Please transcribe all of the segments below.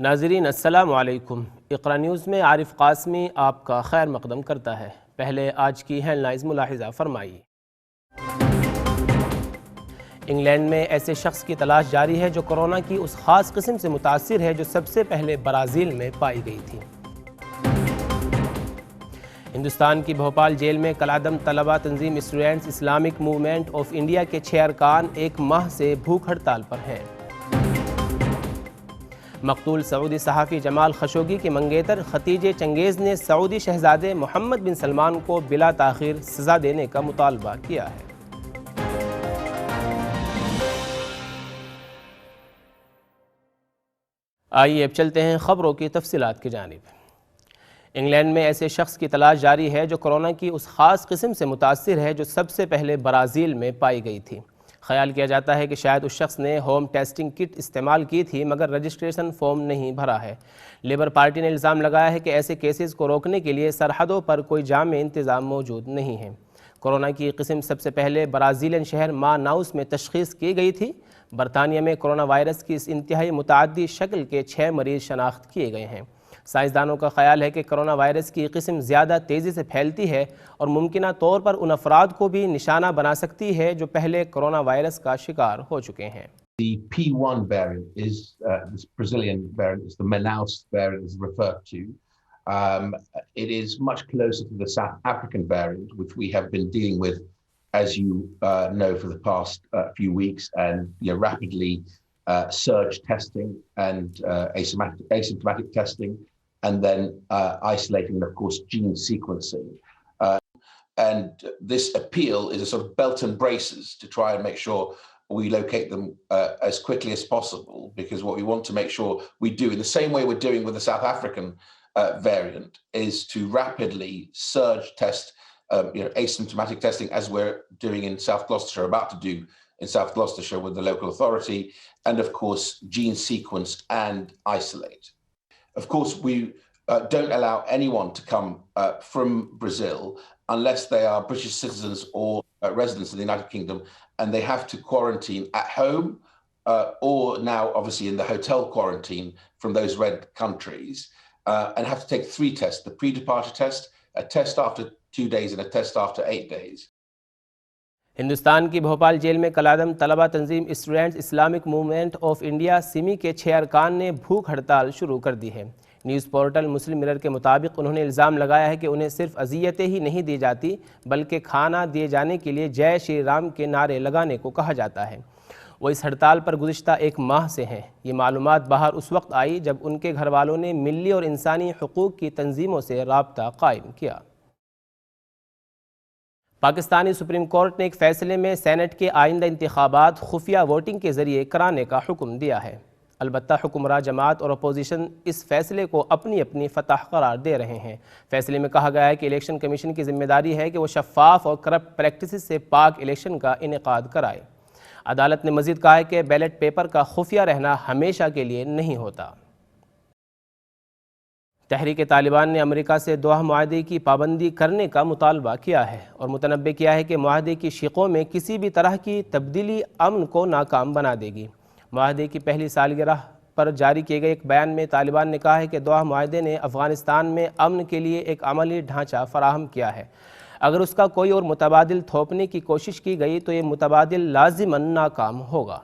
ناظرین السلام علیکم۔ اقرا نیوز میں عارف قاسمی آپ کا خیر مقدم کرتا ہے۔ پہلے آج کی ہیڈ لائنز ملاحظہ فرمائیے۔ انگلینڈ میں ایسے شخص کی تلاش جاری ہے جو کورونا کی اس خاص قسم سے متاثر ہے جو سب سے پہلے برازیل میں پائی گئی تھی۔ ہندوستان کی بھوپال جیل میں کالعدم طلبہ تنظیم Students Islamic Movement of India کے 6 ارکان 1 ماہ سے بھوک ہڑتال پر ہیں۔ مقتول سعودی صحافی جمال خشوگی کے منگیتر ختیجہ چنگیز نے سعودی شہزادے محمد بن سلمان کو بلا تاخیر سزا دینے کا مطالبہ کیا ہے۔ آئیے اب چلتے ہیں خبروں کی تفصیلات کی جانب۔ انگلینڈ میں ایسے شخص کی تلاش جاری ہے جو کورونا کی اس خاص قسم سے متاثر ہے جو سب سے پہلے برازیل میں پائی گئی تھی۔ خیال کیا جاتا ہے کہ شاید اس شخص نے ہوم ٹیسٹنگ کٹ استعمال کی تھی مگر رجسٹریشن فارم نہیں بھرا ہے۔ لیبر پارٹی نے الزام لگایا ہے کہ ایسے کیسز کو روکنے کے لیے سرحدوں پر کوئی جامع انتظام موجود نہیں ہے۔ کورونا کی قسم سب سے پہلے برازیلین شہر ماناؤس میں تشخیص کی گئی تھی۔ برطانیہ میں کورونا وائرس کی اس انتہائی متعدی شکل کے 6 مریض شناخت کیے گئے ہیں۔ سائنسدانوں کا خیال ہے کہ کورونا وائرس کی قسم زیادہ تیزی سے پھیلتی ہے اور ممکنہ طور پر ان افراد کو بھی نشانہ بنا سکتی ہے جو پہلے کورونا وائرس کا شکار ہو چکے ہیں۔ The P1 variant is this Brazilian variant, is the Manaus variant is referred to. It is much closer to the South African variant, which we have been dealing with, as you know, for the past few weeks, and rapidly surge testing and asymptomatic testing, and then isolating, and of course, gene sequencing. And this appeal is a sort of belt and braces to try and make sure we locate them as quickly as possible, because what we want to make sure we do, in the same way we're doing with the South African variant, is to rapidly surge test asymptomatic testing, as we're doing in South Gloucestershire, about to do in South Gloucestershire with the local authority, and of course gene sequence and isolate. Of course, we don't allow anyone to come from Brazil unless they are British citizens or residents of the United Kingdom, and they have to quarantine at home or now obviously in the hotel quarantine from those red countries, and have to take 3 tests: the pre-departure test, a test after 2 days, and a test after 8 days. Hindustan کی Bhopal jail میں کالعدم طلبہ تنظیم Students Islamic Movement of India SIMI کے 6 ارکان نے بھوک ہڑتال شروع کر دی ہے۔ نیوز پورٹل مسلم مرر کے مطابق انہوں نے الزام لگایا ہے کہ انہیں صرف اذیتیں ہی نہیں دی جاتی بلکہ کھانا دیے جانے کے لیے جے شری رام کے نعرے لگانے کو کہا جاتا ہے۔ وہ اس ہڑتال پر گزشتہ 1 ماہ سے ہیں۔ یہ معلومات باہر اس وقت آئی جب ان کے گھر والوں نے ملی اور انسانی حقوق کی تنظیموں سے رابطہ قائم کیا۔ پاکستانی سپریم کورٹ نے ایک فیصلے میں سینٹ کے آئندہ انتخابات خفیہ ووٹنگ کے ذریعے کرانے کا حکم دیا ہے۔ البتہ حکمراں جماعت اور اپوزیشن اس فیصلے کو اپنی اپنی فتح قرار دے رہے ہیں۔ فیصلے میں کہا گیا ہے کہ الیکشن کمیشن کی ذمہ داری ہے کہ وہ شفاف اور کرپٹ پریکٹسز سے پاک الیکشن کا انعقاد کرائے۔ عدالت نے مزید کہا ہے کہ بیلٹ پیپر کا خفیہ رہنا ہمیشہ کے لیے نہیں ہوتا۔ تحریک طالبان نے امریکہ سے دوحہ معاہدے کی پابندی کرنے کا مطالبہ کیا ہے اور متنبع کیا ہے کہ معاہدے کی شقوں میں کسی بھی طرح کی تبدیلی امن کو ناکام بنا دے گی۔ معاہدے کی پہلی سالگرہ پر جاری کیے گئے ایک بیان میں طالبان نے کہا ہے کہ دوحہ معاہدے نے افغانستان میں امن کے لیے ایک عملی ڈھانچہ فراہم کیا ہے۔ اگر اس کا کوئی اور متبادل تھوپنے کی کوشش کی گئی تو یہ متبادل لازماً ناکام ہوگا۔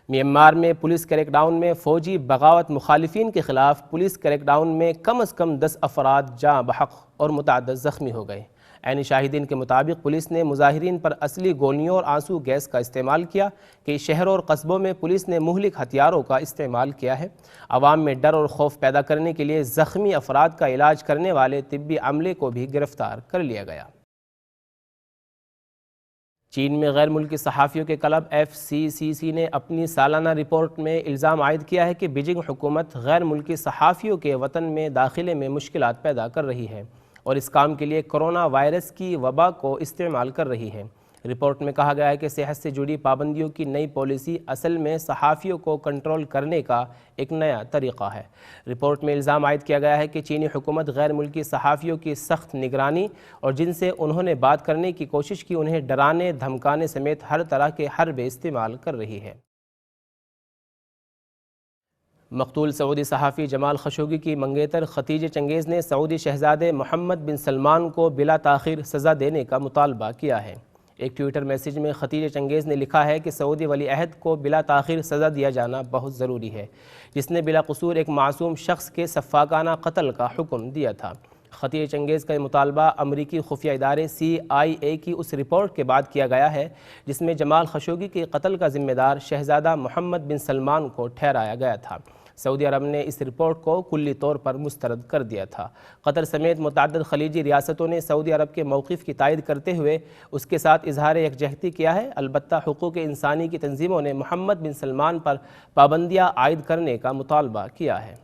میانمار میں پولیس کریک ڈاؤن میں فوجی بغاوت مخالفین کے خلاف پولیس کریک ڈاؤن میں کم از کم 10 افراد جاں بحق اور متعدد زخمی ہو گئے۔ عینی شاہدین کے مطابق پولیس نے مظاہرین پر اصلی گولیوں اور آنسو گیس کا استعمال کیا کہ شہروں اور قصبوں میں پولیس نے مہلک ہتھیاروں کا استعمال کیا ہے۔ عوام میں ڈر اور خوف پیدا کرنے کے لیے زخمی افراد کا علاج کرنے والے طبی عملے کو بھی گرفتار کر لیا گیا۔ چین میں غیر ملکی صحافیوں کے کلب FCCC نے اپنی سالانہ رپورٹ میں الزام عائد کیا ہے کہ بیجنگ حکومت غیر ملکی صحافیوں کے وطن میں داخلے میں مشکلات پیدا کر رہی ہے اور اس کام کے لیے کورونا وائرس کی وبا کو استعمال کر رہی ہے۔ رپورٹ میں کہا گیا ہے کہ صحت سے جڑی پابندیوں کی نئی پالیسی اصل میں صحافیوں کو کنٹرول کرنے کا ایک نیا طریقہ ہے۔ رپورٹ میں الزام عائد کیا گیا ہے کہ چینی حکومت غیر ملکی صحافیوں کی سخت نگرانی اور جن سے انہوں نے بات کرنے کی کوشش کی انہیں ڈرانے دھمکانے سمیت ہر طرح کے حربے استعمال کر رہی ہے۔ مقتول سعودی صحافی جمال خشوگی کی منگیتر ختیجہ چنگیز نے سعودی شہزادے محمد بن سلمان کو بلا تاخیر سزا دینے کا مطالبہ کیا ہے۔ ایک ٹویٹر میسیج میں ختیجہ چنگیز نے لکھا ہے کہ سعودی ولی عہد کو بلا تاخیر سزا دیا جانا بہت ضروری ہے، جس نے بلا قصور ایک معصوم شخص کے سفاکانہ قتل کا حکم دیا تھا۔ ختیجہ چنگیز کا یہ مطالبہ امریکی خفیہ ادارے CIA کی اس رپورٹ کے بعد کیا گیا ہے جس میں جمال خشوگی کے قتل کا ذمہ دار شہزادہ محمد بن سلمان کو ٹھہرایا گیا تھا۔ سعودی عرب نے اس رپورٹ کو کلی طور پر مسترد کر دیا تھا۔ قطر سمیت متعدد خلیجی ریاستوں نے سعودی عرب کے موقف کی تائید کرتے ہوئے اس کے ساتھ اظہار یکجہتی کیا ہے، البتہ حقوق انسانی کی تنظیموں نے محمد بن سلمان پر پابندیاں عائد کرنے کا مطالبہ کیا ہے۔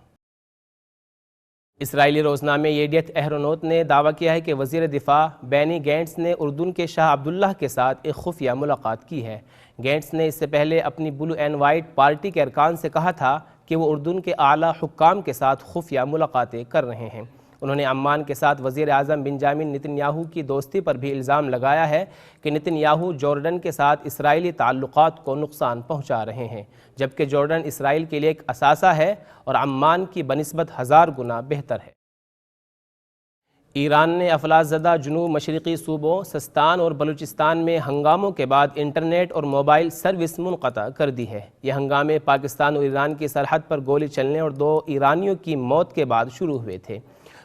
اسرائیلی روزنامے یڈیت اہرونوت نے دعویٰ کیا ہے کہ وزیر دفاع بینی گینٹس نے اردن کے شاہ عبداللہ کے ساتھ ایک خفیہ ملاقات کی ہے۔ گینٹس نے اس سے پہلے اپنی بلو اینڈ وائٹ پارٹی کے ارکان سے کہا تھا کہ وہ اردن کے اعلیٰ حکام کے ساتھ خفیہ ملاقاتیں کر رہے ہیں۔ انہوں نے عمان کے ساتھ وزیر اعظم بنجامن نتن یاہو کی دوستی پر بھی الزام لگایا ہے کہ نتن یاہو جارڈن کے ساتھ اسرائیلی تعلقات کو نقصان پہنچا رہے ہیں، جبکہ جارڈن اسرائیل کے لیے ایک اثاثہ ہے اور عمان کی بنسبت 1000 گنا بہتر ہے۔ ایران نے افلاس زدہ جنوب مشرقی صوبوں سستان اور بلوچستان میں ہنگاموں کے بعد انٹرنیٹ اور موبائل سروس منقطع کر دی ہے۔ یہ ہنگامے پاکستان اور ایران کی سرحد پر گولی چلنے اور 2 ایرانیوں کی موت کے بعد شروع ہوئے تھے۔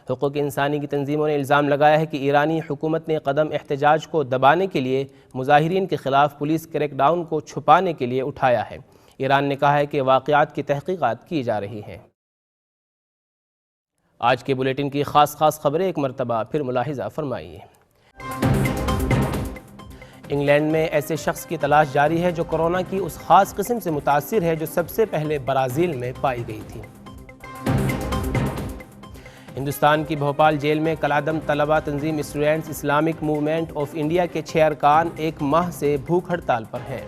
حقوق انسانی کی تنظیموں نے الزام لگایا ہے کہ ایرانی حکومت نے قدم احتجاج کو دبانے کے لیے مظاہرین کے خلاف پولیس کریک ڈاؤن کو چھپانے کے لیے اٹھایا ہے۔ ایران نے کہا ہے کہ واقعات کی تحقیقات کی جا رہی ہیں۔ آج کے بلیٹن کی خاص خبریں ایک مرتبہ پھر ملاحظہ فرمائیے۔ انگلینڈ میں ایسے شخص کی تلاش جاری ہے جو کورونا کی اس خاص قسم سے متاثر ہے جو سب سے پہلے برازیل میں پائی گئی تھی۔ ہندوستان کی بھوپال جیل میں کالعدم طلبہ تنظیم Students Islamic Movement of India کے 6 ارکان 1 ماہ سے بھوک ہڑتال پر ہیں۔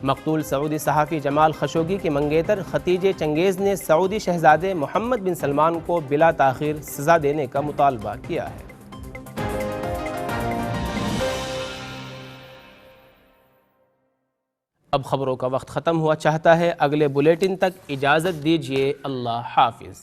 مقتول سعودی صحافی جمال خشوگی کی منگیتر ختیجہ چنگیز نے سعودی شہزادے محمد بن سلمان کو بلا تاخیر سزا دینے کا مطالبہ کیا ہے۔ اب خبروں کا وقت ختم ہوا، چاہتا ہے اگلے بلیٹن تک اجازت دیجیے۔ اللہ حافظ۔